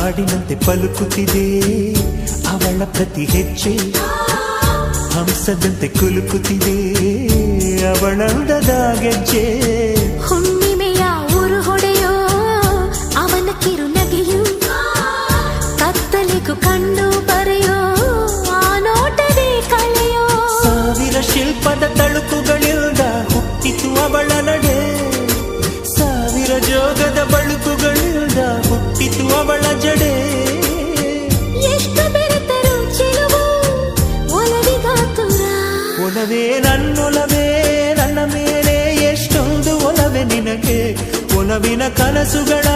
ಹಾಡಿನಂತೆ ಪಲುಕುತ್ತಿದೆ ಅವಳ ಪ್ರತಿ ಹೆಜ್ಜೆ, ಹಂಸದಂತೆ ಕುಲುಕುತ್ತಿದೆ ಅವಳಂದದ ಗೆಜ್ಜೆ. ಹುಣ್ಣಿಮೆಯ ಊರು ಹೊಡೆಯೋ ಅವನ ಕಿರುನಗೆಯು, ಕತ್ತಲಿಗೂ ಕಣ್ಣು ಬರೆಯೋ ಆ ನೋಟವೇ ಕಳೆಯೋ. ಸಾವಿರ ಶಿಲ್ಪದ ತಳುಕುಗಳಿಂದ ಹುಟ್ಟಿತು ಅವಳ ನಡೆ, ಸಾವಿರ ಜೋಗದ ಬಳುಕುಗಳಿಂದ ಹುಟ್ಟಿತು ಅವಳ ಜಡೆ. ಎಷ್ಟು ಬೆರೆತರು ಚೆಲುವು ಒಲವಿಗಾತುರ, ಒಲವೇ ನನ್ನೊಲವೇ ನನ್ನ ಮೇಲೆ ಎಷ್ಟೊಂದು ಒಲವೇ ನಿನಗೆ, ಒಲವಿನ ಕನಸುಗಳ